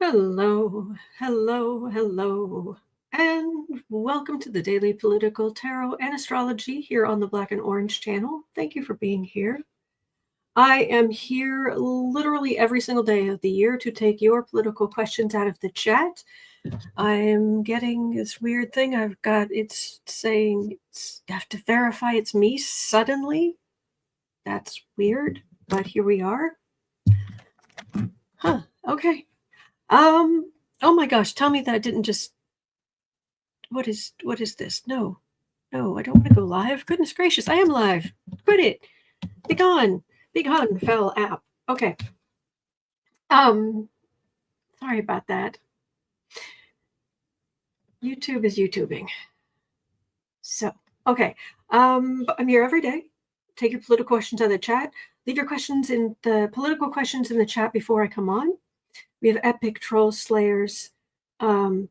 Hello, hello, hello, and welcome to the Daily Political Tarot and Astrology here on the Black and Orange channel. Thank you for being here. I am here literally every single day of the year to take your political questions out of the chat. I am getting this weird thing it's saying I have to verify it's me suddenly. That's weird, but here we are. Huh, okay. Oh my gosh, tell me that I didn't just, what is this? No, I don't want to go live. Goodness gracious, I am live. Quit it. Be gone, fell app. Okay. Sorry about that. YouTube is YouTubing. So, okay. I'm here every day. Take your political questions out of the chat. Leave your questions in the political questions in the chat before I come on. We have epic troll slayers who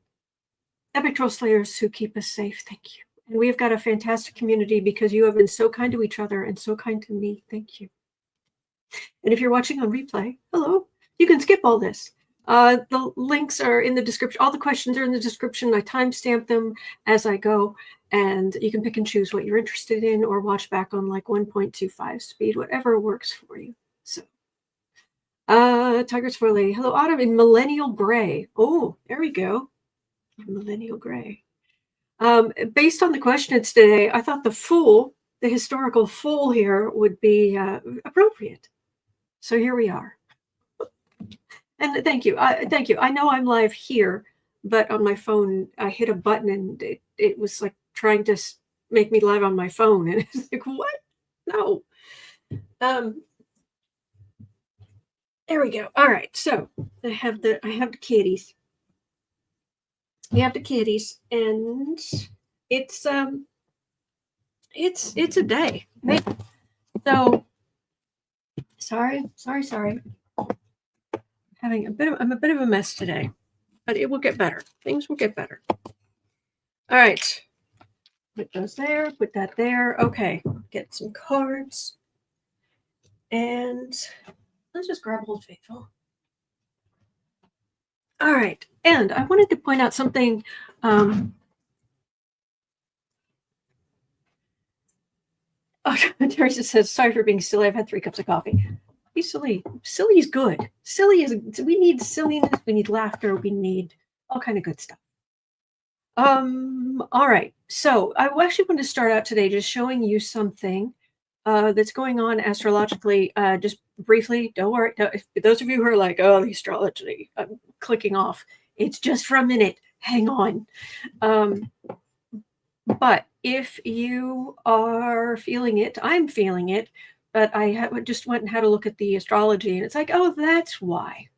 keep us safe. Thank you. And we've got a fantastic community because you have been so kind to each other and so kind to me. Thank you. And if you're watching on replay, hello, you can skip all this. The links are in the description. All the questions are in the description. I timestamp them as I go, and you can pick and choose what you're interested in or watch back on like 1.25 speed, whatever works for you. So, Tiger's Foley. Hello, Autumn in Millennial Gray. Oh, there we go. Millennial Gray. Based on the questions today, I thought the fool, the historical fool here, would be appropriate. So here we are. And thank you. Thank you. I know I'm live here, but on my phone, I hit a button and it was like trying to make me live on my phone. And it's like, what? No. There we go. All right. So I have the kitties. We have the kitties, and it's a day. So sorry. I'm a bit of a mess today, but it will get better. Things will get better. All right. Put those there, put that there. Okay. Get some cards. And let's just grab Old Faithful. All right. And I wanted to point out something. Teresa says, sorry for being silly. I've had 3 cups of coffee. Be silly. Silly is good. We need silliness. We need laughter. We need all kind of good stuff. All right. So I actually want to start out today just showing you something that's going on astrologically. Just briefly, don't worry. Those of you who are like, oh, the astrology, I'm clicking off. It's just for a minute. Hang on. But if you are feeling it, I'm feeling it. But I just went and had a look at the astrology, and it's like, oh, that's why.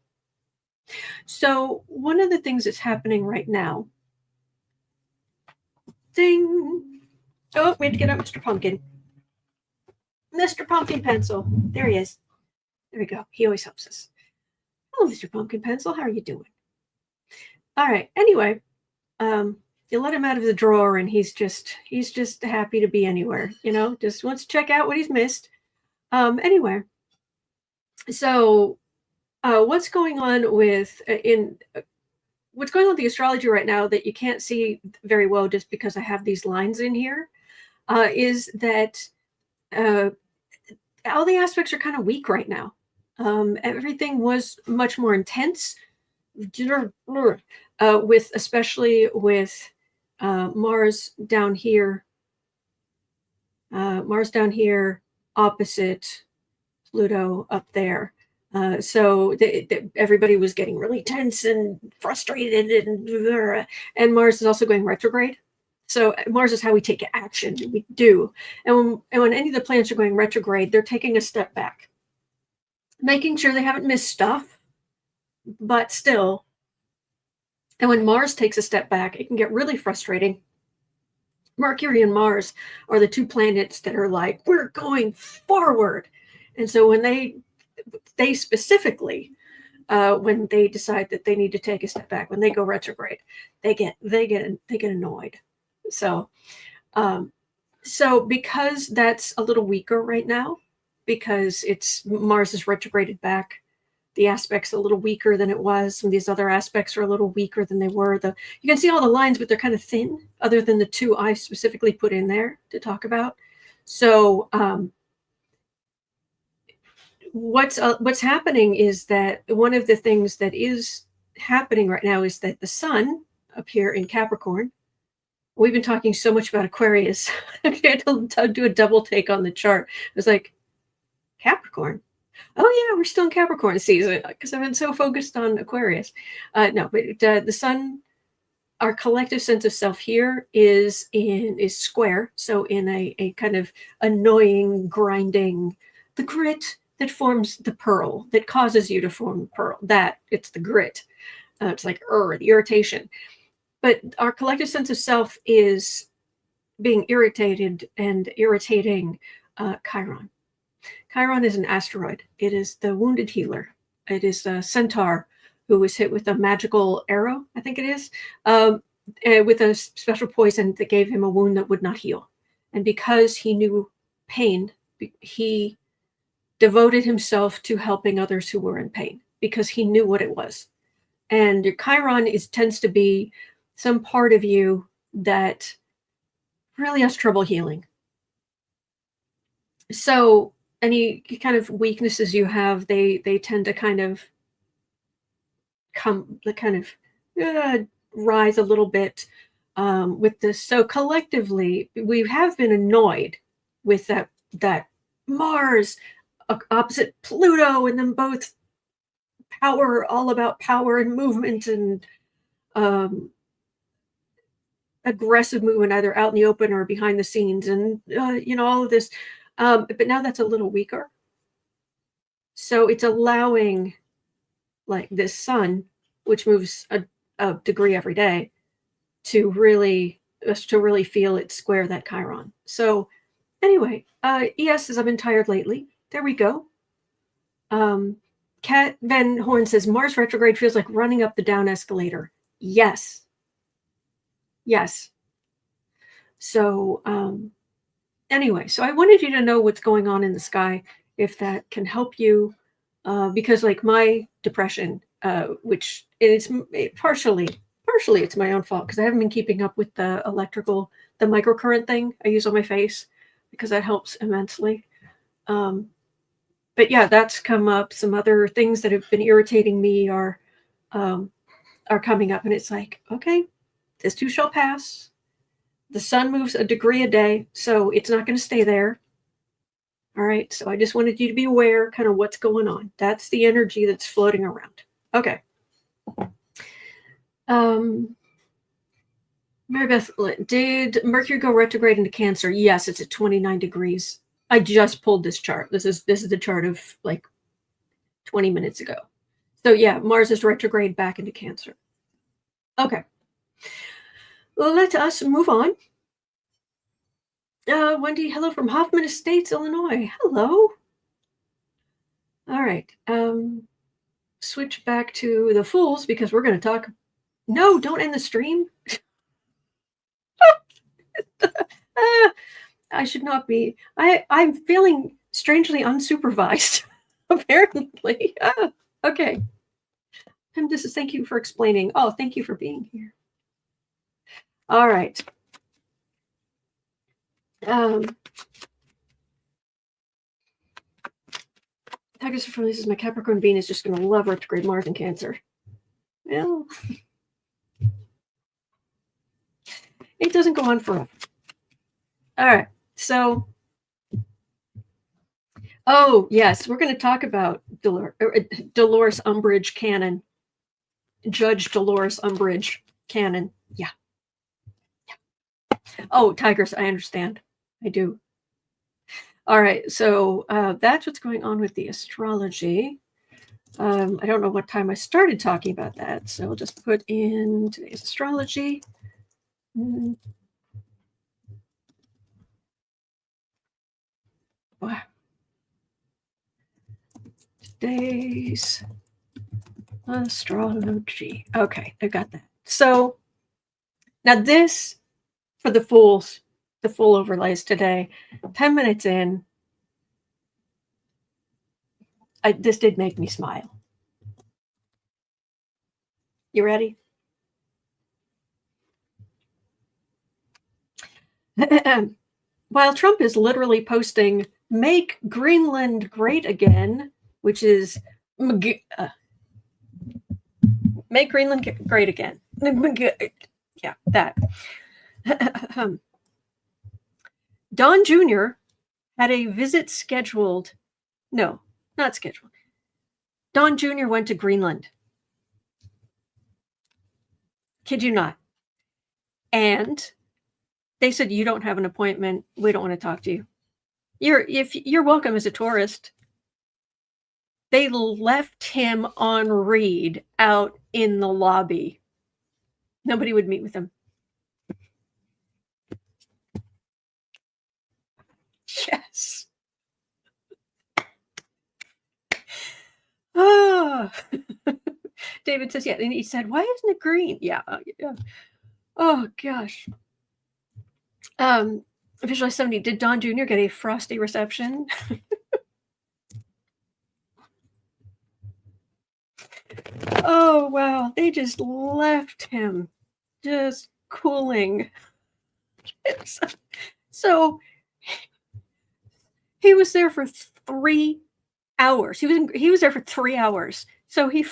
So one of the things that's happening right now, ding. Oh, we had to get out Mr. Pumpkin. Mr. Pumpkin Pencil. There he is. There we go. He always helps us. Hello, Mr. Pumpkin Pencil. How are you doing? All right. Anyway, you let him out of the drawer, and he's just happy to be anywhere. Just wants to check out what he's missed. Anyway, so what's going on with what's going on with the astrology right now that you can't see very well just because I have these lines in here, is that all the aspects are kind of weak right now. Everything was much more intense, especially with Mars down here. Mars down here opposite Pluto up there. So everybody was getting really tense and frustrated, and Mars is also going retrograde. So Mars is how we take action. We do. And when any of the planets are going retrograde, they're taking a step back, making sure they haven't missed stuff, but still. And when Mars takes a step back, it can get really frustrating. Mercury and Mars are the 2 planets that are like, we're going forward. And so when they specifically, when they decide that they need to take a step back, when they go retrograde, they get annoyed. So because that's a little weaker right now, because Mars is retrograded back, the aspect's a little weaker than it was. Some of these other aspects are a little weaker than they were. You can see all the lines, but they're kind of thin, other than the two I specifically put in there to talk about. So what's happening is that one of the things that is happening right now is that the sun up here in Capricorn. We've been talking so much about Aquarius. I had to do a double take on the chart. It was like, Capricorn? Oh yeah, we're still in Capricorn season because I've been so focused on Aquarius. No, but the sun, our collective sense of self here is square. So in a kind of annoying, grinding, the grit that forms the pearl, that causes you to form the pearl. It's the grit. It's like the irritation. But our collective sense of self is being irritated and irritating Chiron. Chiron is an asteroid. It is the wounded healer. It is a centaur who was hit with a magical arrow, I think it is, with a special poison that gave him a wound that would not heal. And because he knew pain, he devoted himself to helping others who were in pain because he knew what it was. And your Chiron tends to be some part of you that really has trouble healing. So any kind of weaknesses you have, they tend to kind of rise a little bit with this. So collectively, we have been annoyed with that Mars opposite Pluto, and then both all about power and movement and aggressive movement, either out in the open or behind the scenes, and all of this. But now that's a little weaker. So it's allowing like this sun, which moves a degree every day, to really feel it square that Chiron. So anyway, ES says, I've been tired lately. There we go. Kat Van Horn says, Mars retrograde feels like running up the down escalator. Yes. So anyway, so I wanted you to know what's going on in the sky, if that can help you, because like my depression, which is partially it's my own fault because I haven't been keeping up with the microcurrent thing I use on my face, because that helps immensely. But yeah, that's come up. Some other things that have been irritating me are coming up, and it's like, okay, this too shall pass. The sun moves a degree a day, so it's not going to stay there. All right, so I just wanted you to be aware kind of what's going on. That's the energy that's floating around. Okay. Mary Beth, did Mercury go retrograde into Cancer? Yes, it's at 29 degrees. I just pulled this chart. This is the chart of like 20 minutes ago. So yeah, Mars is retrograde back into Cancer. Okay. Well, let us move on. Wendy, hello from Hoffman Estates, Illinois. Hello. All right. Switch back to the Fools because we're going to talk. No, don't end the stream. I should not be. I'm feeling strangely unsupervised, apparently. Okay. Thank you for explaining. Oh, thank you for being here. All right. Tigers from this is my Capricorn Venus just going to love retrograde Mars and Cancer. Well, it doesn't go on forever. All right. So, oh, yes, we're going to talk about Dolores Umbridge Cannon. Judge Dolores Umbridge Cannon. Yeah. Oh, Tigers, I understand. I do. All right. So that's what's going on with the astrology. I don't know what time I started talking about that. So we'll just put in today's astrology. Wow. Today's astrology. Okay, I got that. So now this, for the Fools, the Fool overlays today, 10 minutes in, this did make me smile. You ready? While Trump is literally posting "Make Greenland Great Again," which is Make Greenland Great Again. Yeah, that. Don Jr. had a visit scheduled. No, not scheduled. Don Jr. went to Greenland. Kid you not. And they said, you don't have an appointment. We don't want to talk to you. You're welcome as a tourist. They left him on read out in the lobby. Nobody would meet with him. Yes. Oh. David says, yeah. And he said, why isn't it green? Yeah. Yeah. Oh, gosh. Visualize 70. Did Don Jr. get a frosty reception? Oh, wow. They just left him just cooling. So he was there for 3 hours. He was there for 3 hours. So he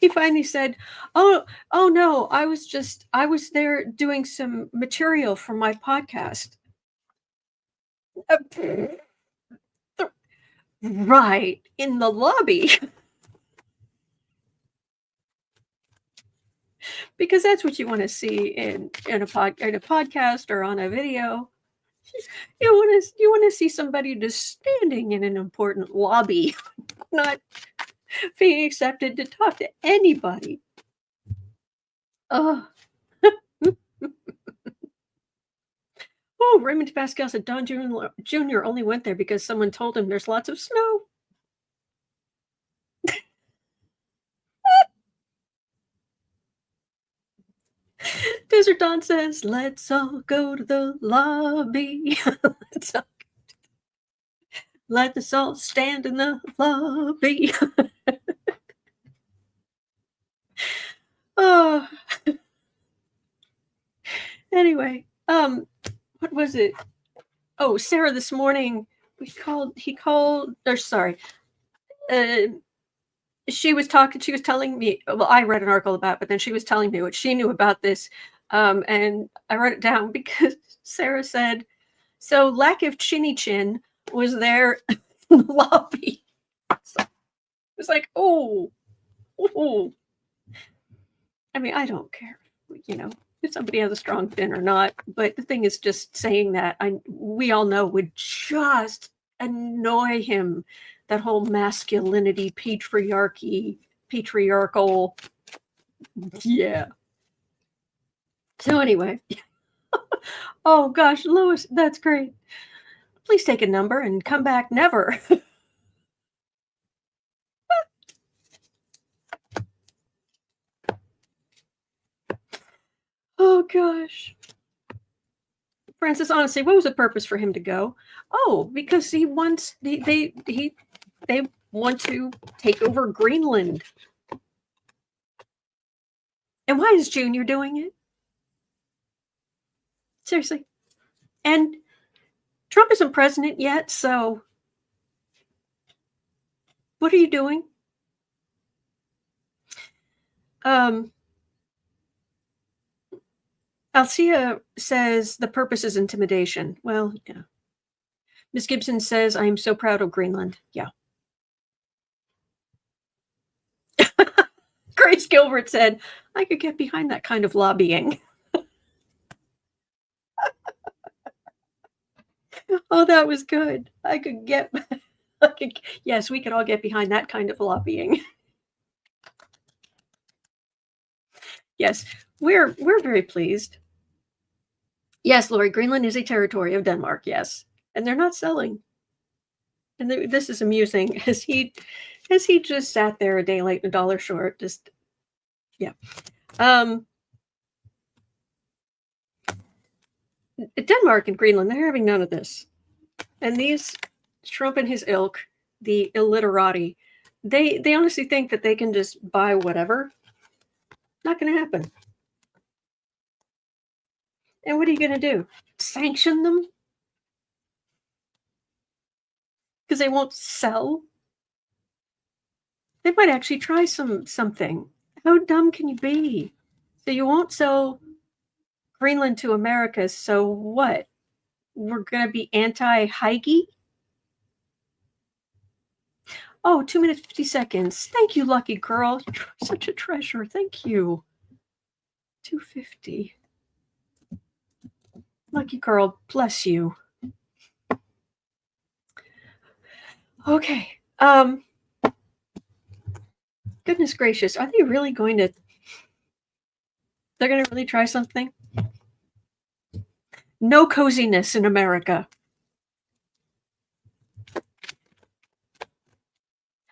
finally said, oh no, I was there doing some material for my podcast. Right in the lobby. Because that's what you want to see in a podcast or on a video. You want to see somebody just standing in an important lobby, not being accepted to talk to anybody. Oh. Oh, Raymond Pascal said Don Jr. only went there because someone told him there's lots of snow. Desert Dawn says, let's all go to the lobby. Let us all stand in the lobby. Oh. Anyway, what was it? Oh, Sarah this morning, she was telling me, well, I read an article about it, but then she was telling me what she knew about this. And I wrote it down because Sarah said, so lack of chinny chin was there in the lobby. So it was like, oh. I mean, I don't care, if somebody has a strong fin or not. But the thing is, just saying that, we all know would just annoy him. That whole masculinity, patriarchal. Yeah. So anyway. Oh gosh, Lois, that's great. Please take a number and come back never. Oh gosh. Francis, honestly, what was the purpose for him to go? Oh, because he wants they want to take over Greenland. And why is Junior doing it? Seriously. And Trump isn't president yet, so what are you doing? Alcia says the purpose is intimidation. Well, yeah. Miss Gibson says, I am so proud of Greenland. Yeah. Grace Gilbert said, I could get behind that kind of lobbying. Oh, that was good. Yes, we could all get behind that kind of lobbying. Yes, we're very pleased. Yes, Lori, Greenland is a territory of Denmark, yes. And they're not selling. And this is amusing as he just sat there a day late and $1 short. Just, yeah. Denmark and Greenland, they're having none of this. And these Trump and his ilk, the illiterati, They honestly think that they can just buy whatever. Not going to happen. And what are you going to do? Sanction them? Because they won't sell? They might actually try something. How dumb can you be? So you won't sell Greenland to America, so what? We're going to be anti-Heige? Oh, 2 minutes, 50 seconds. Thank you, lucky girl. You're such a treasure. Thank you. 250. Lucky girl, bless you. Okay. Goodness gracious. Are they really going to... They're going to really try something? No coziness in America.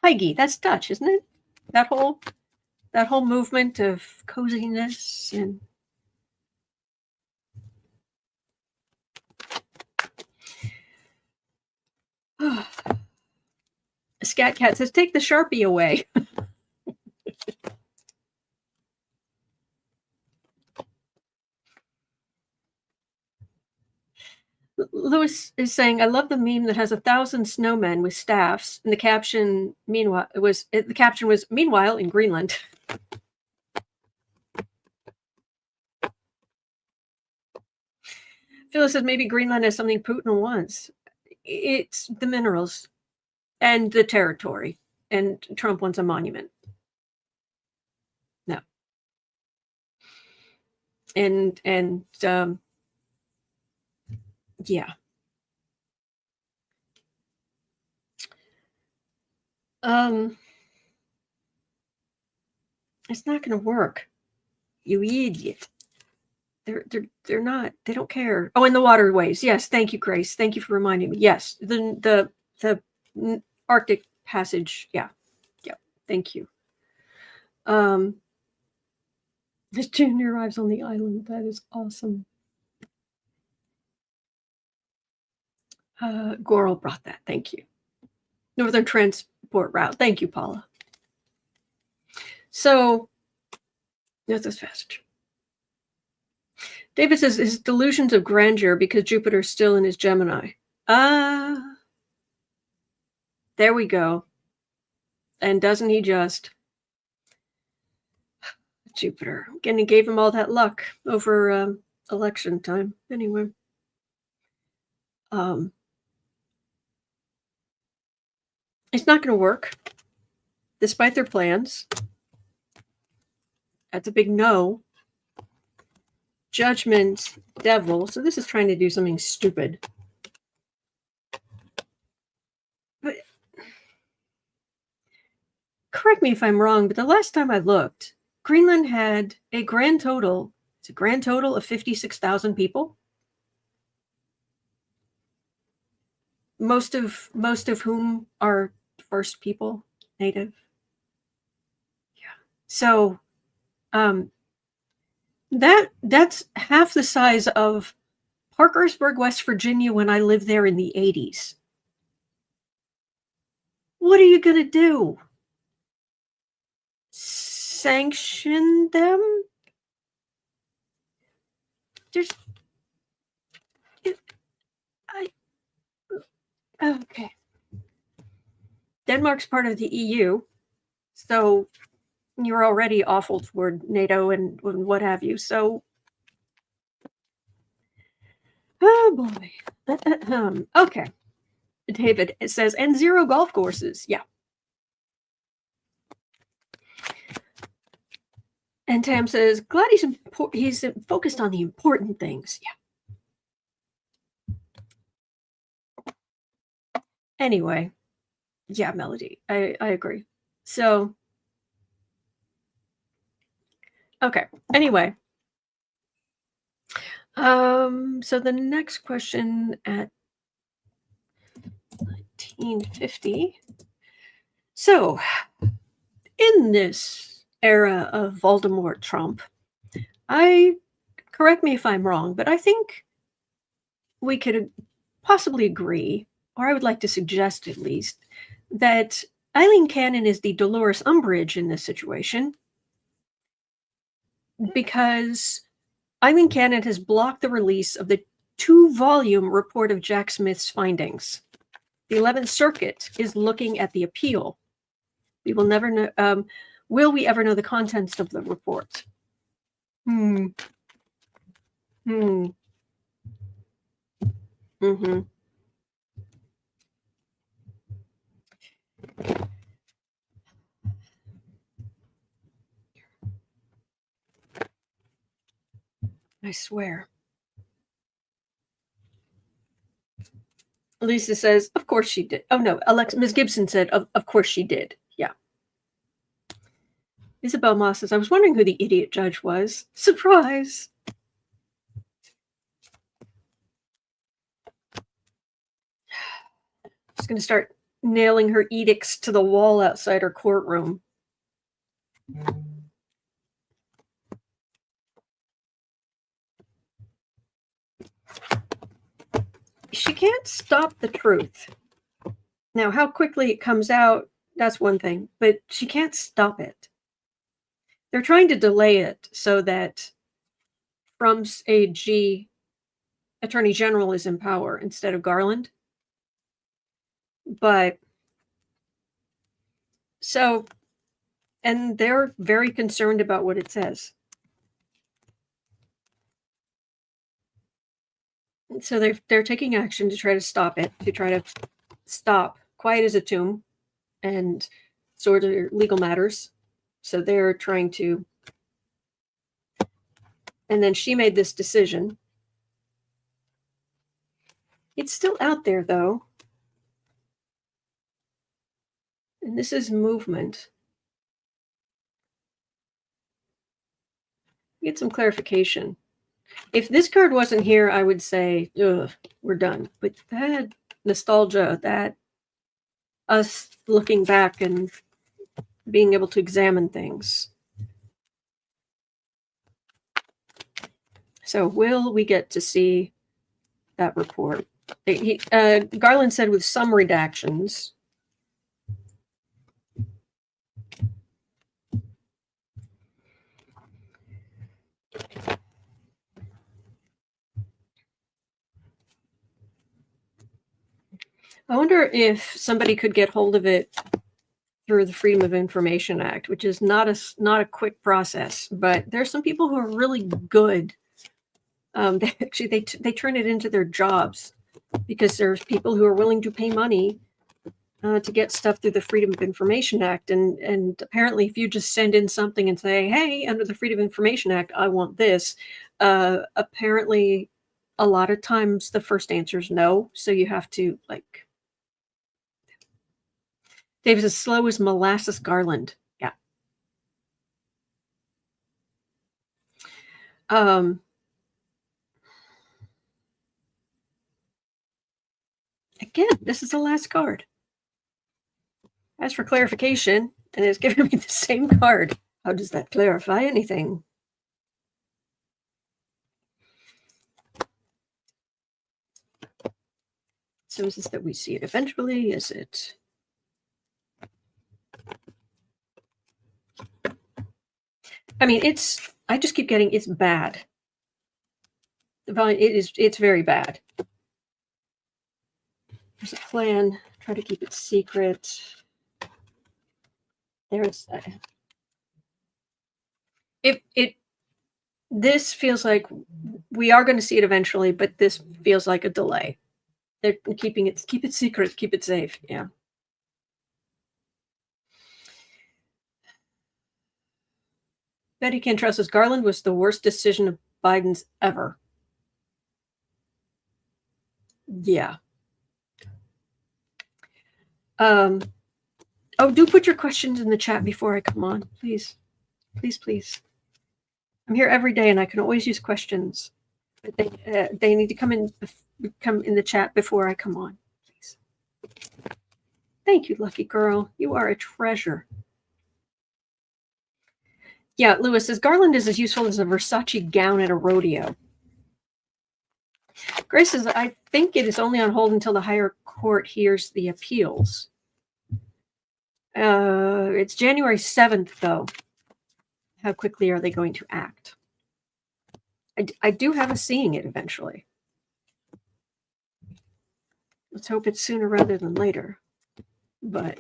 Heige, that's Dutch, isn't it? That whole movement of coziness and... Scat Cat says, take the Sharpie away. Lewis is saying, I love the meme that has 1,000 snowmen with staffs, and the caption, meanwhile, the caption was, meanwhile in Greenland. Phyllis says, maybe Greenland has something Putin wants. It's the minerals and the territory, and Trump wants a monument. No. And yeah. It's not going to work. You idiot. They're not. They don't care. Oh, and the waterways. Yes, thank you, Grace. Thank you for reminding me. Yes, the Arctic Passage. Yeah. Thank you. This junior arrives on the island. That is awesome. Goral brought that. Thank you. Northern Transport Route. Thank you, Paula. So, Northwest Passage. David says, his delusions of grandeur because Jupiter's still in his Gemini. There we go. And doesn't he just? Jupiter. Again, he gave him all that luck over election time. Anyway. It's not going to work, despite their plans. That's a big no. Judgment, devil. So this is trying to do something stupid. But correct me if I'm wrong, but the last time I looked, Greenland had a grand total. It's a grand total of 56,000 people. Most of whom are first people, native. Yeah. So that's half the size of Parkersburg, West Virginia when I lived there in the 80s. What are you going to do? Sanction them? Okay. Denmark's part of the EU, so you're already awful toward NATO and what have you. So, oh boy. Okay. David, it says, and 0 golf courses. Yeah. And Tam says, glad he's focused on the important things. Yeah. Anyway, yeah, Melody, I agree. So, okay. Anyway, so the next question at 1950. So, in this era of Voldemort Trump, correct me if I'm wrong, but I think we could possibly agree, or I would like to suggest at least, that Aileen Cannon is the Dolores Umbridge in this situation because Aileen Cannon has blocked the release of the 2-volume report of Jack Smith's findings. The 11th Circuit is looking at the appeal. We will never know. Will we ever know the contents of the report? Mm-hmm. I swear. Lisa says, of course she did. Oh, no. Ms. Gibson said, of course she did. Yeah. Isabel Moss says, I was wondering who the idiot judge was. Surprise. She's going to start nailing her edicts to the wall outside her courtroom. She can't stop the truth. Now, how quickly it comes out, that's one thing, but she can't stop it. They're trying to delay it so that Trump's AG, Attorney General, is in power instead of Garland. But so, and they're very concerned about what it says. So they're taking action to try to stop it, to try to stop quiet as a tomb and sort of legal matters. So they're trying to. And then she made this decision. It's still out there, though. And this is movement. Get some clarification. If this card wasn't here, I would say, ugh, we're done. But that nostalgia, that us looking back and being able to examine things. So will we get to see that report? Garland said with some redactions. I wonder if somebody could get hold of it through the Freedom of Information Act, which is not a quick process, but there's some people who are really good. They turn it into their jobs because there's people who are willing to pay money to get stuff through the Freedom of Information Act. And apparently if you just send in something and say, hey, under the Freedom of Information Act, I want this, apparently a lot of times the first answer is no. So you have to Dave's as slow as molasses Garland. Yeah. Again, this is the last card. As for clarification, and it's giving me the same card. How does that clarify anything? So is this that we see it eventually? Is it? I mean, I just keep getting, it's bad. The volume, it's very bad. There's a plan, try to keep it secret. There's, this feels like we are going to see it eventually, but this feels like a delay. They're keep it secret, keep it safe. Yeah. Betty Cantrell says Garland was the worst decision of Biden's ever. Yeah. Oh, do put your questions in the chat before I come on, please. Please, please. I'm here every day, and I can always use questions. But they need to come in the chat before I come on, please. Thank you, lucky girl. You are a treasure. Yeah, Lewis says Garland is as useful as a Versace gown at a rodeo. Grace says, I think it is only on hold until the higher court hears the appeals. It's January 7th, though. How quickly are they going to act? I do have a seeing it eventually. Let's hope it's sooner rather than later. But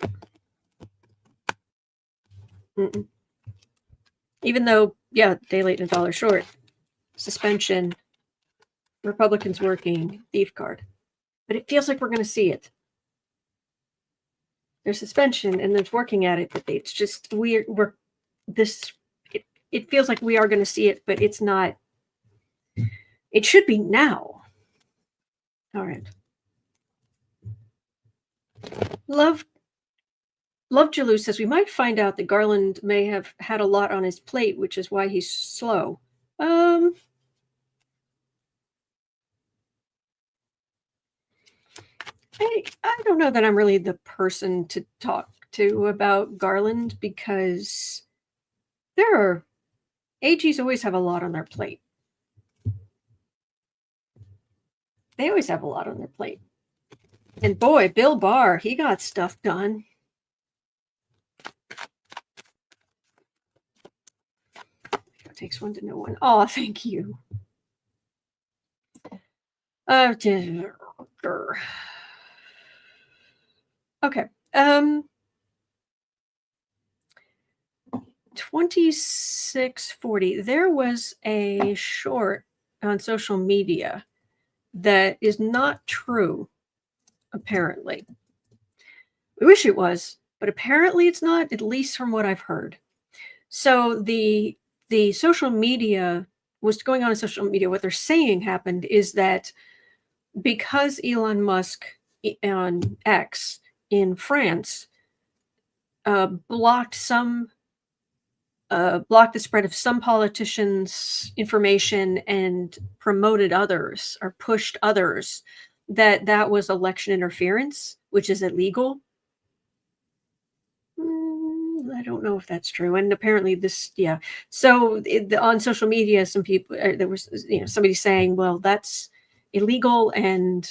even though, yeah, day late and a dollar short, suspension, Republicans working, thief card. But it feels like we're going to see it. There's suspension and there's working at it, but it's just we're this. It feels like we are going to see it, but it's not. It should be now. All right. Love Jalou says we might find out that Garland may have had a lot on his plate, which is why he's slow. I don't know that I'm really the person to talk to about Garland, because AGs always have a lot on their plate. They always have a lot on their plate. And boy, Bill Barr, he got stuff done. It takes one to know one. Oh, thank you. Okay. 2640. There was a short on social media that is not true, apparently. We wish it was, but apparently it's not, at least from what I've heard. So the social media was going on in social media. What they're saying happened is that because Elon Musk on X in France blocked the spread of some politicians' information and promoted others or pushed others, that was election interference, which is illegal. I don't know if that's true. And apparently this, yeah. So on social media, some people, there was, somebody saying, well, that's illegal. And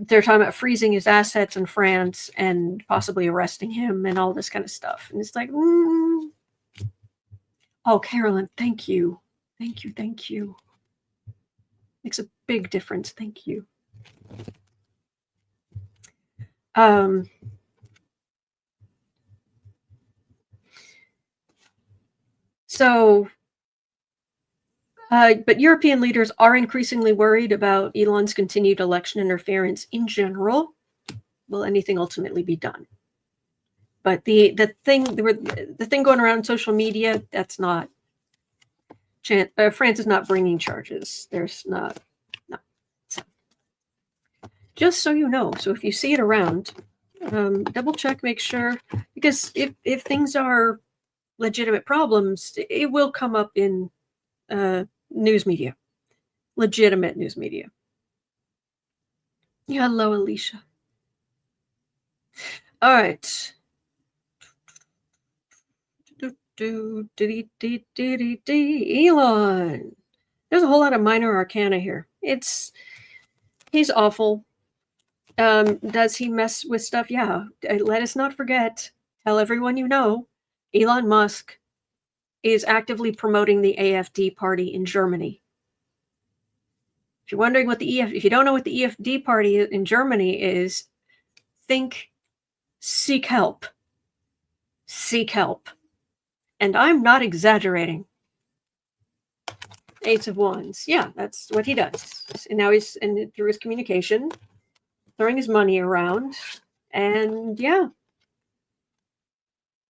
they're talking about freezing his assets in France and possibly arresting him and all this kind of stuff. And it's like, oh, Carolyn, thank you. Thank you. Thank you. Makes a big difference. Thank you. But European leaders are increasingly worried about Elon's continued election interference in general. Will anything ultimately be done? But the thing going around on social media, that's not. France is not bringing charges. There's not. No. So, just so you know. So if you see it around, double check, make sure, because if things are legitimate problems, it will come up in news media, legitimate news media. Yeah, hello, Alicia. All right. Elon. There's a whole lot of minor arcana here. He's awful. Does he mess with stuff? Yeah. Let us not forget. Tell everyone you know. Elon Musk is actively promoting the AfD party in Germany. If you're wondering what if you don't know what the EFD party in Germany is, seek help. Seek help. And I'm not exaggerating. Ace of Wands. Yeah, that's what he does. And now he's through his communication, throwing his money around. And yeah,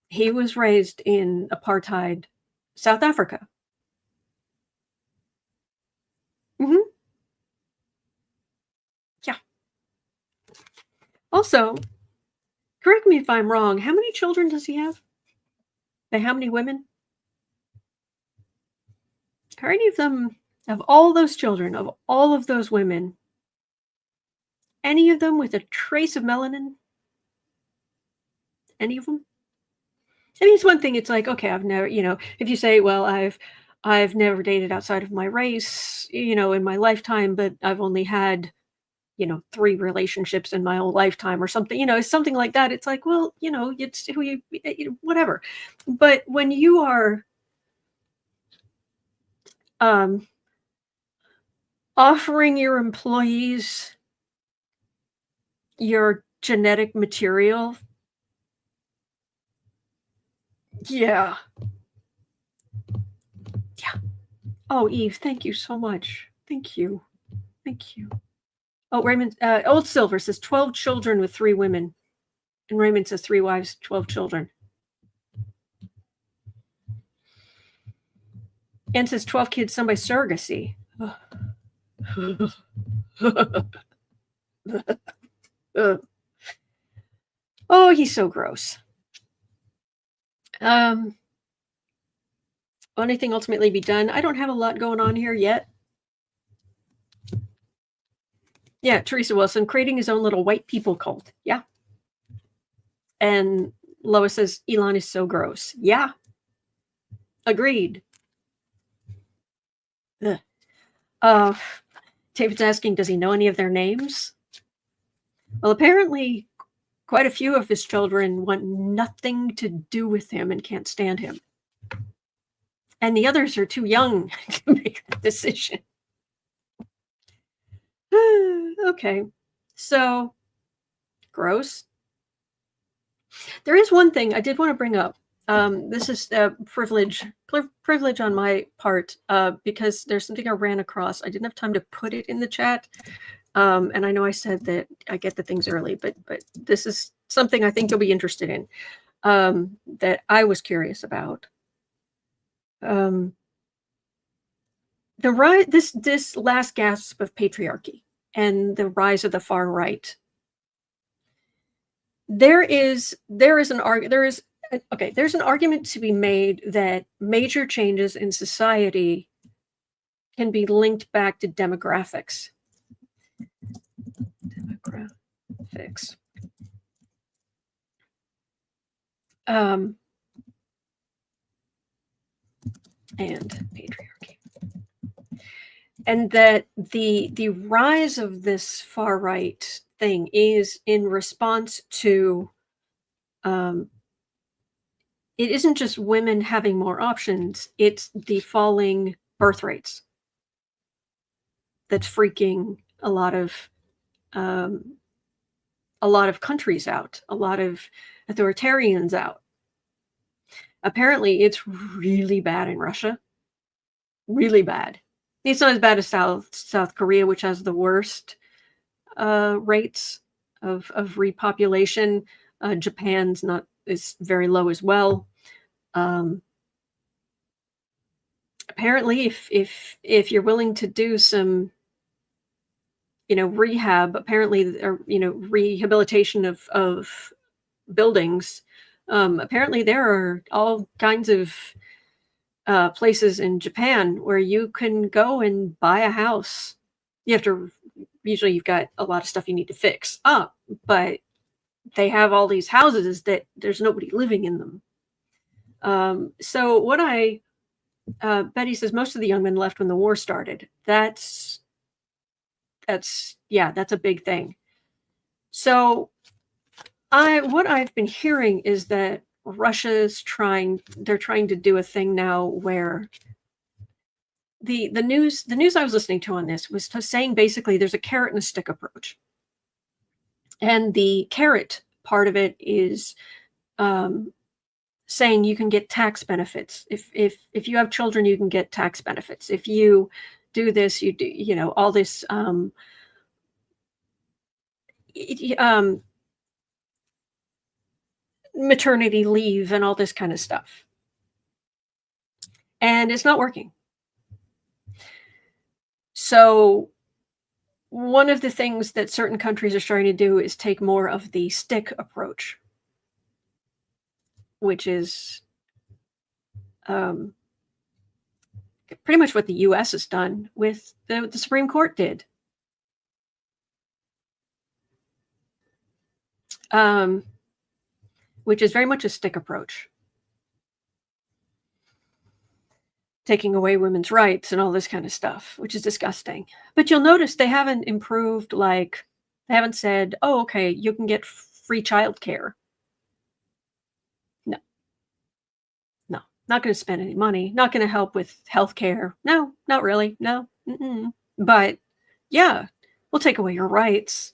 he was raised in apartheid South Africa. Yeah. Also, correct me if I'm wrong, how many children does he have? By how many women? Are any of them, of all those children, of all of those women, any of them with a trace of melanin? Any of them? I mean, it's one thing. It's like, okay, I've never, if you say, well, I've never dated outside of my race, in my lifetime, but I've only had 3 relationships in my whole lifetime or something, something like that. It's like, well, it's who whatever. But when you are um, offering your employees your genetic material, yeah. Yeah. Oh, Eve, thank you so much. Thank you. Thank you. Oh, Raymond, Old Silver says 12 children with 3 women. And Raymond says 3 wives, 12 children. And says 12 kids, some by surrogacy. Oh, he's so gross. Will anything ultimately be done? I don't have a lot going on here yet. Yeah, Teresa Wilson, creating his own little white people cult. Yeah. And Lois says, Elon is so gross. Yeah. Agreed. David's asking, does he know any of their names? Well, apparently quite a few of his children want nothing to do with him and can't stand him. And the others are too young to make that decision. Okay. So, gross. There is one thing I did want to bring up. This is privilege on my part, because there's something I ran across. I didn't have time to put it in the chat. And I know I said that I get the things early, but this is something I think you'll be interested in, that I was curious about. The rise, this last gasp of patriarchy and the rise of the far right. There's an argument to be made that major changes in society can be linked back to demographics. And patriarchy. And that the rise of this far right thing is in response to it isn't just women having more options, it's the falling birth rates that's freaking a lot of countries out, a lot of authoritarians out. Apparently, it's really bad in Russia. Really bad. It's not as bad as South Korea, which has the worst rates of repopulation. Japan's is very low as well. Apparently, if you're willing to do some, rehab, apparently, or rehabilitation of buildings, apparently there are all kinds of places in Japan where you can go and buy a house. Usually you've got a lot of stuff you need to fix up, but they have all these houses that there's nobody living in them. So what Betty says, most of the young men left when the war started. That's a big thing. So what I've been hearing is that Russia's trying to do a thing now where the news I was listening to on this was saying basically there's a carrot and a stick approach. And the carrot part of it is saying you can get tax benefits. If you have children, you can get tax benefits. If you do this, you do, all this maternity leave and all this kind of stuff. And it's not working. So one of the things that certain countries are starting to do is take more of the stick approach, which is pretty much what the U.S. has done with the Supreme Court did. Which is very much a stick approach. taking away women's rights and all this kind of stuff, which is disgusting. But you'll notice they haven't improved, like, they haven't said, oh, okay, you can get free childcare. No, no, not going to spend any money, not going to help with healthcare. No, not really. No. Mm-mm. But yeah, we'll take away your rights.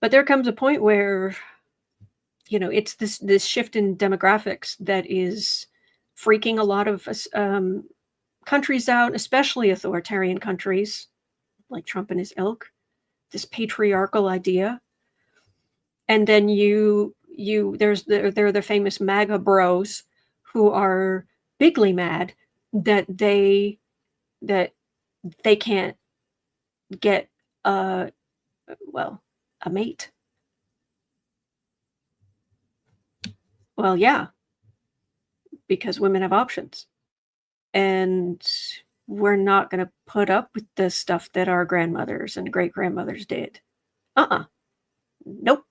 But there comes a point where, it's this shift in demographics that is freaking a lot of countries out, especially authoritarian countries like Trump and his ilk. This patriarchal idea, and then there are the famous MAGA bros who are bigly mad that they can't get a mate. Well, yeah, because women have options. And we're not going to put up with the stuff that our grandmothers and great grandmothers did. Nope.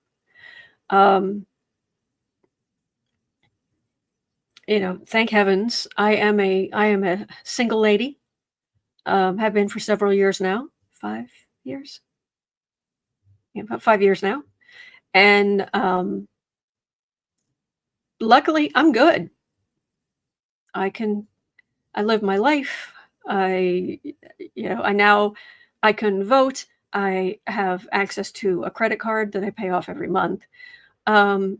Thank heavens, I am a single lady. Have been for several years now. 5 years. Yeah, about 5 years now. And luckily, I'm good. I live my life. I can vote. I have access to a credit card that I pay off every month. I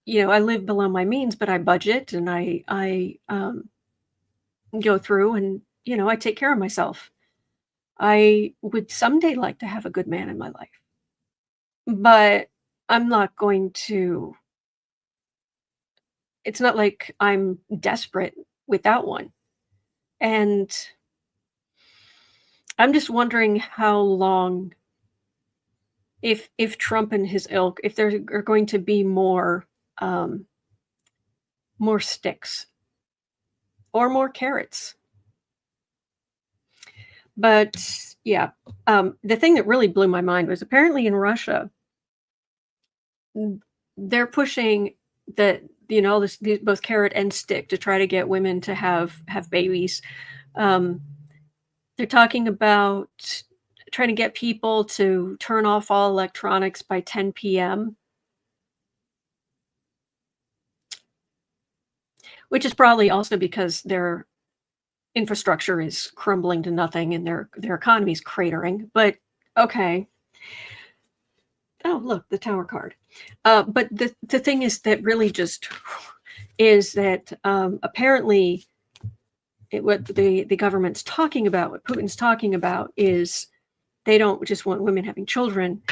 live below my means, but I budget and I go through and, I take care of myself. I would someday like to have a good man in my life, but I'm not going to. It's not like I'm desperate without one. And I'm just wondering how long, if Trump and his ilk, if there are going to be more sticks or more carrots. But yeah, the thing that really blew my mind was apparently in Russia, they're pushing that, both carrot and stick to try to get women to have babies. They're talking about trying to get people to turn off all electronics by 10 p.m., which is probably also because their infrastructure is crumbling to nothing and their economy is cratering. But okay. Oh, look, the tower card. But the thing is that really just is that apparently what the government's talking about, what Putin's talking about, is they don't just want women having children.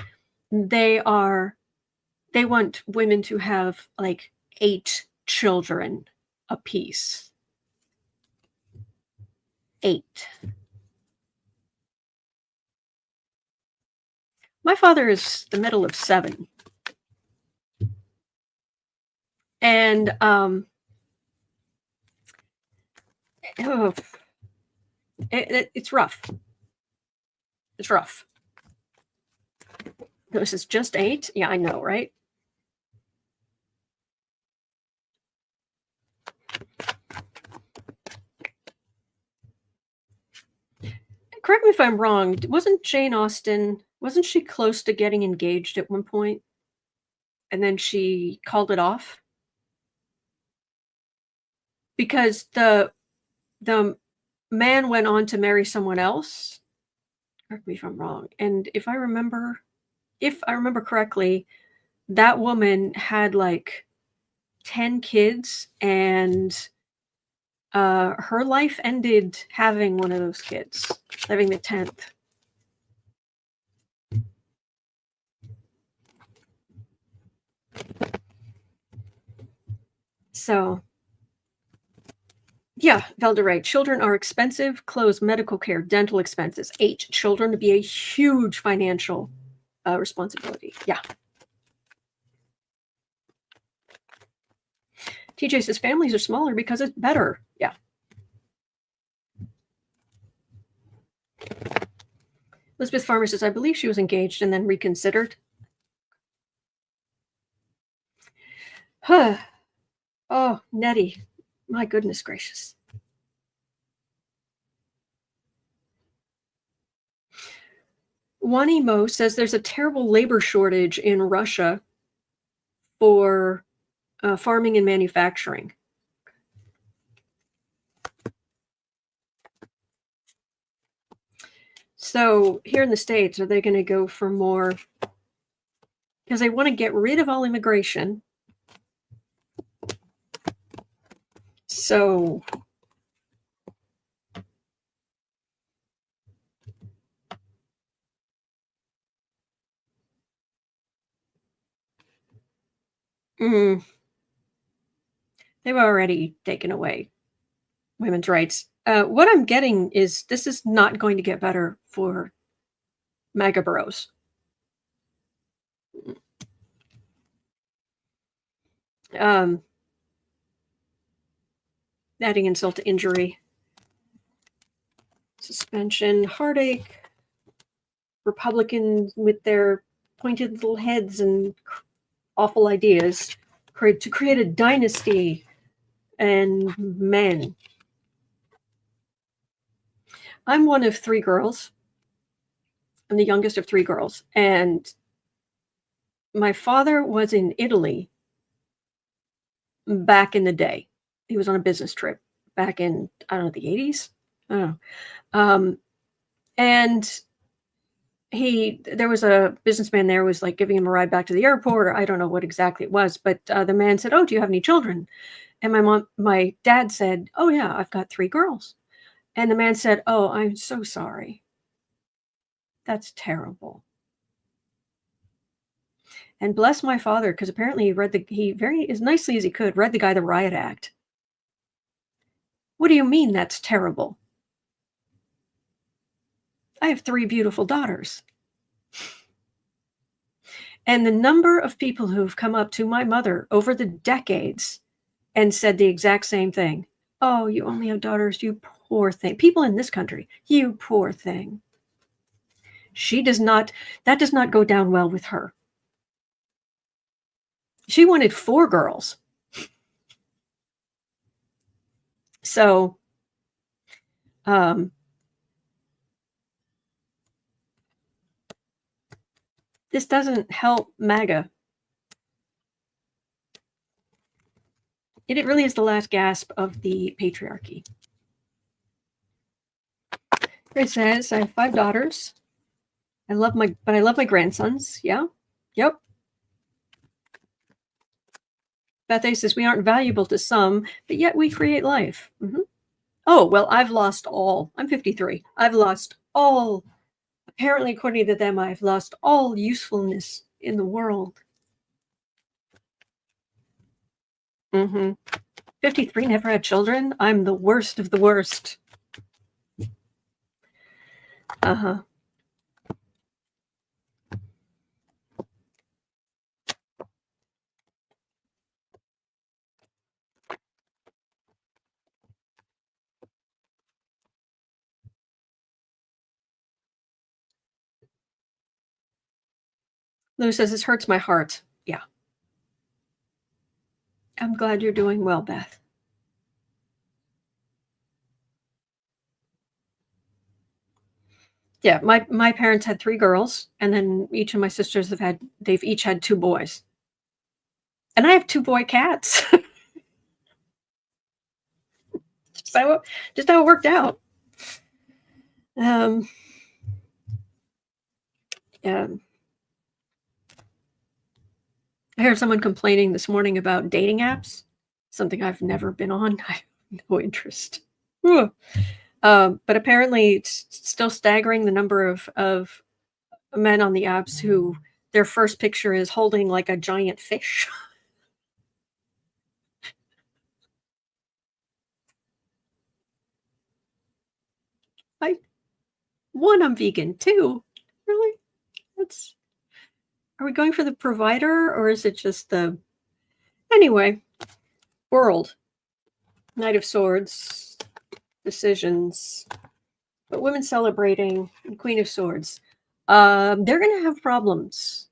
They want women to have like 8 children apiece. 8. My father is the middle of 7. And it's rough. It's rough. This is just 8. Yeah, I know, right? Correct me if I'm wrong. Wasn't Jane Austen, wasn't she close to getting engaged at one point? And then she called it off? Because the man went on to marry someone else. Correct me if I'm wrong. And if I remember correctly, that woman had like 10 kids, and her life ended having one of those kids, having the 10th. So, yeah, Valderay, children are expensive. Clothes, medical care, dental expenses. 8 children to be a huge financial responsibility. Yeah. TJ says families are smaller because it's better. Yeah. Elizabeth Farmer says, I believe she was engaged and then reconsidered. Huh. Oh, Nettie. My goodness gracious. Wanimo says there's a terrible labor shortage in Russia for farming and manufacturing. So here in the States, are they going to go for more? Because they want to get rid of all immigration. So they've already taken away women's rights. What I'm getting is this is not going to get better for MAGA bros. Adding insult to injury. Suspension, heartache, Republicans with their pointed little heads and awful ideas to create a dynasty and men. I'm one of 3 girls. I'm the youngest of 3 girls. And my father was in Italy back in the day. He was on a business trip back in, I don't know, the 80s. I don't know. And there was a businessman there was like giving him a ride back to the airport, or I don't know what exactly it was, but the man said, "Oh, do you have any children?" And my dad said, "Oh yeah, I've got 3 girls." And the man said, "Oh, I'm so sorry. That's terrible." And bless my father, because apparently he very as nicely as he could read the guy the riot act. What do you mean that's terrible? I have 3 beautiful daughters. And the number of people who've come up to my mother over the decades and said the exact same thing. "Oh, you only have daughters, you poor thing." People in this country, "You poor thing." That does not go down well with her. She wanted 4 girls. So, this doesn't help MAGA. It really is the last gasp of the patriarchy. It says, I have 5 daughters. I love my grandsons. Yeah. Yep. Beth A says, we aren't valuable to some, but yet we create life. Mm-hmm. Oh, well, I've lost all. I'm 53. I've lost all. Apparently, according to them, I've lost all usefulness in the world. 53, never had children. I'm the worst of the worst. Lou says, this hurts my heart. Yeah. I'm glad you're doing well, Beth. Yeah, my parents had 3 girls, and then each of my sisters they've each had 2 boys. And I have 2 boy cats. Just how it worked out. Yeah. I heard someone complaining this morning about dating apps, something I've never been on. I have no interest. But apparently it's still staggering the number of men on the apps who their first picture is holding like a giant fish. I'm vegan too. Really? Are we going for the provider, or is it just the... Anyway, world. Knight of Swords, decisions, but women celebrating, and Queen of Swords. They're going to have problems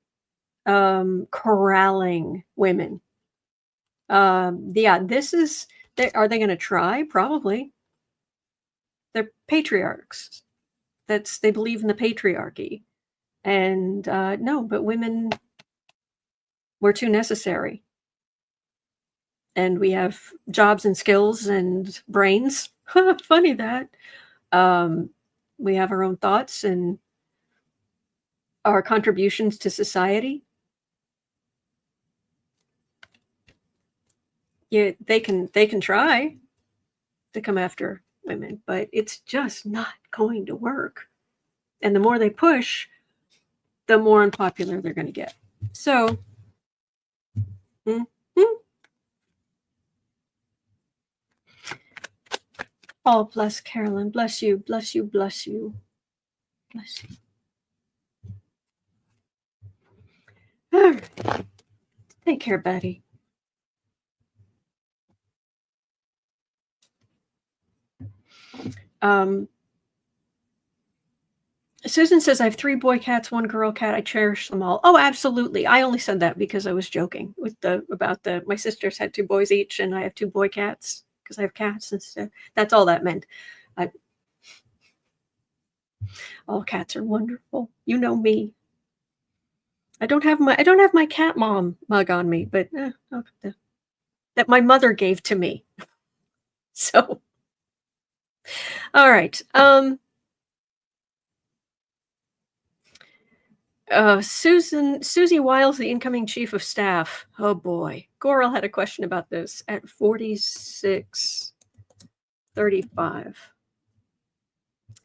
corralling women. Yeah, this is. Are they going to try? Probably. They're patriarchs. They believe in the patriarchy, and no, but women were too necessary, and we have jobs and skills and brains. Funny that. We have our own thoughts and our contributions to society. Yeah, they can try to come after women, but it's just not going to work. And the more they push, the more unpopular they're going to get. So, oh, bless Carolyn. Bless you. Bless you. Bless you. Bless you. All right. Take care, Betty. Susan says, I have 3 boy cats, 1 girl cat. I cherish them all. Oh, absolutely. I only said that because I was joking about my sisters had 2 boys each, and I have 2 boy cats because I have cats and stuff. That's all that meant. All cats are wonderful. You know me. I don't have my cat mom mug on me, but that my mother gave to me. So, all right. Susie Wiles, the incoming chief of staff. Oh boy. Gorel had a question about this at 46:35.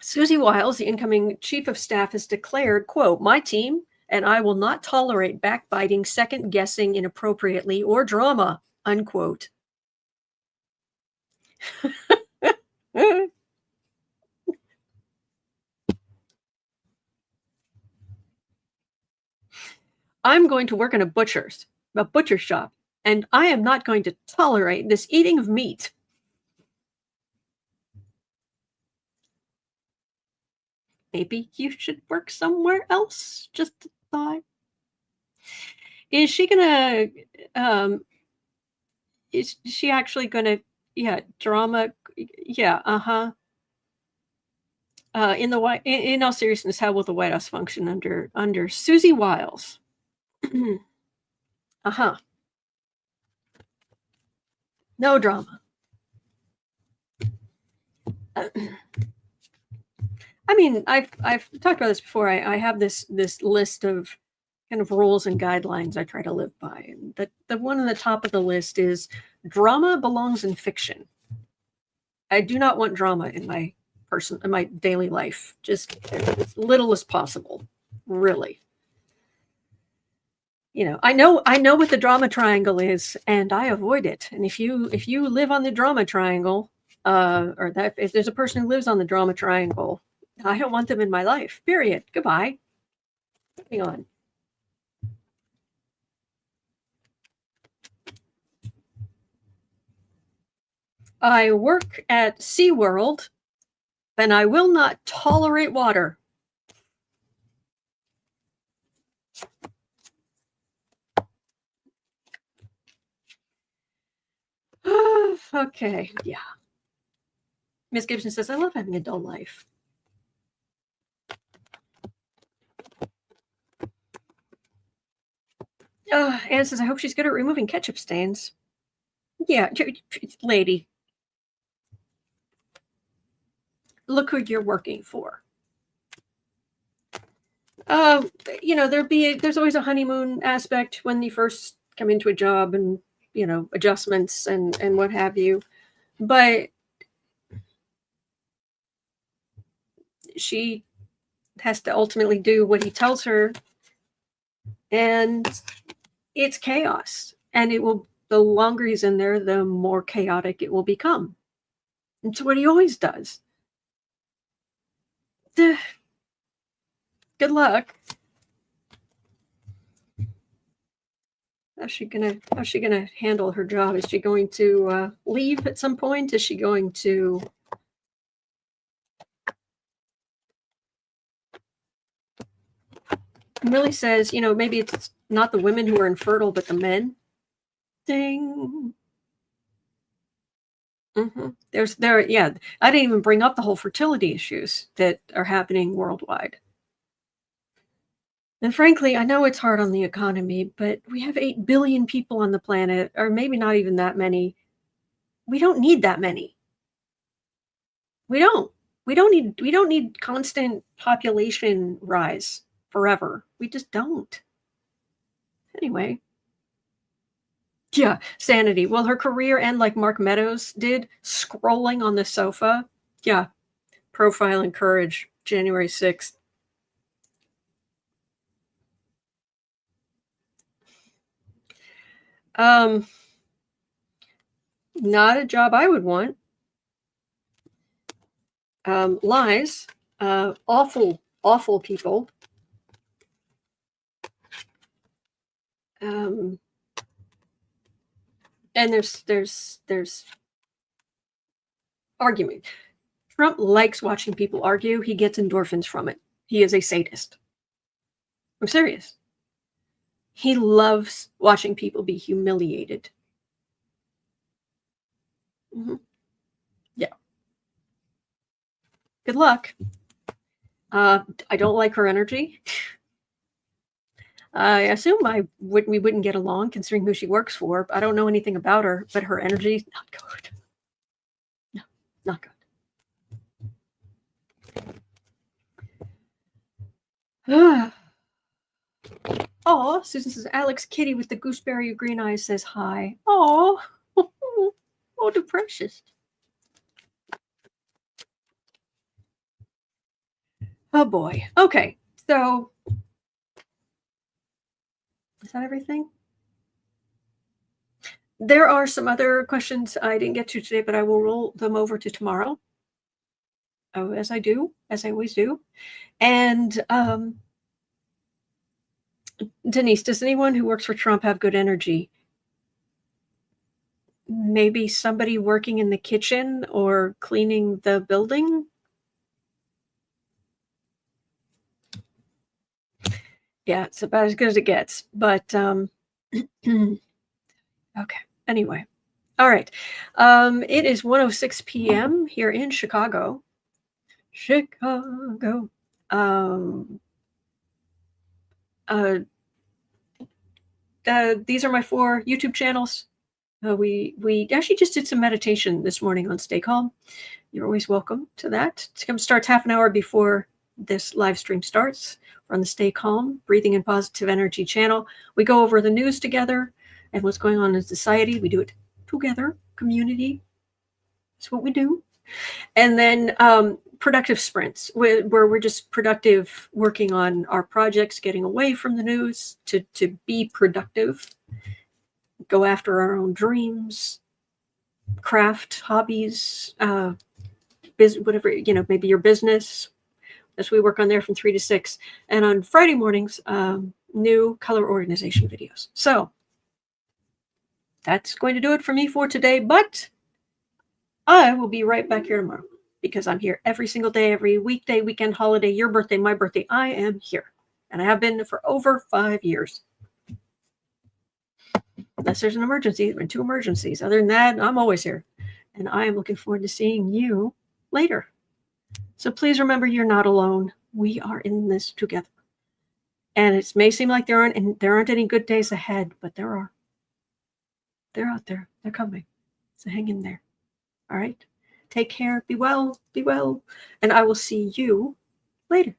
Susie Wiles, the incoming chief of staff, has declared, quote, my team and I will not tolerate backbiting, second guessing inappropriately, or drama, unquote. I'm going to work in a butcher shop, and I am not going to tolerate this eating of meat. Maybe you should work somewhere else. Just a thought. Is she gonna? Is she actually gonna? Yeah, drama. Yeah. In all seriousness, how will the White House function under Susie Wiles? No drama. I mean, I've talked about this before. I have this list of kind of rules and guidelines I try to live by, and the one on the top of the list is drama belongs in fiction. I do not want drama in my daily life, just as little as possible, really. I know what the drama triangle is, and I avoid it. And if you live on the drama triangle, or that if there's a person who lives on the drama triangle, I don't want them in my life. Period. Goodbye. Moving on. I work at SeaWorld, and I will not tolerate water. Okay, yeah. Miss Gibson says, I love having a dull life. Anne says, I hope she's good at removing ketchup stains. Yeah, lady. Look who you're working for. There's always a honeymoon aspect when you first come into a job, and adjustments and what have you. But she has to ultimately do what he tells her, and it's chaos. And the longer he's in there, the more chaotic it will become. It's what he always does. Good luck. How's she gonna handle her job? Is she going to leave at some point? Is she going to? Millie says, maybe it's not the women who are infertile, but the men. uplifting. Yeah, I didn't even bring up the whole fertility issues that are happening worldwide. And frankly, I know it's hard on the economy, but we have 8 billion people on the planet, or maybe not even that many. We don't need that many. We don't. We don't need constant population rise forever. We just don't. Anyway. Yeah, sanity. Will her career end like Mark Meadows did, scrolling on the sofa? Yeah. Profile and Courage, January 6th. Um, Not a job I would want. Lies. Awful, awful people. And there's argument. Trump likes watching people argue. He gets endorphins from it. He is a sadist. I'm serious. He loves watching people be humiliated. Yeah. Good luck. I don't like her energy. I assume we wouldn't get along considering who she works for. I don't know anything about her, but her energy is not good. No, not good. Oh, Susan says, Alex Kitty with the gooseberry green eyes says hi. Oh, oh, the precious. Oh boy. Okay, so is that everything? There are some other questions I didn't get to today, but I will roll them over to tomorrow. Oh, as I do, as I always do. And Denise, does anyone who works for Trump have good energy? Maybe somebody working in the kitchen or cleaning the building? Yeah, it's about as good as it gets. But okay. Anyway. All right. It is 1:06 p.m. here in Chicago. Chicago. These are my 4 YouTube channels. We actually just did some meditation this morning on Stay Calm. You're always welcome to that. It starts half an hour before this live stream starts. We're on the Stay Calm, Breathing and Positive Energy channel. We go over the news together and what's going on in society. We do it together, community. That's what we do. And then productive sprints, where we're just productive, working on our projects, getting away from the news to be productive, go after our own dreams, craft, hobbies, whatever, maybe your business. As we work on there from 3 to 6. And on Friday mornings, new color organization videos. So that's going to do it for me for today, but I will be right back here tomorrow because I'm here every single day, every weekday, weekend, holiday, your birthday, my birthday. I am here. And I have been for over 5 years. Unless there's an emergency, there have been 2 emergencies. Other than that, I'm always here. And I am looking forward to seeing you later. So please remember, you're not alone. We are in this together. And it may seem like there aren't any good days ahead, but there are. They're out there. They're coming. So hang in there. All right. Take care. Be well. Be well. And I will see you later.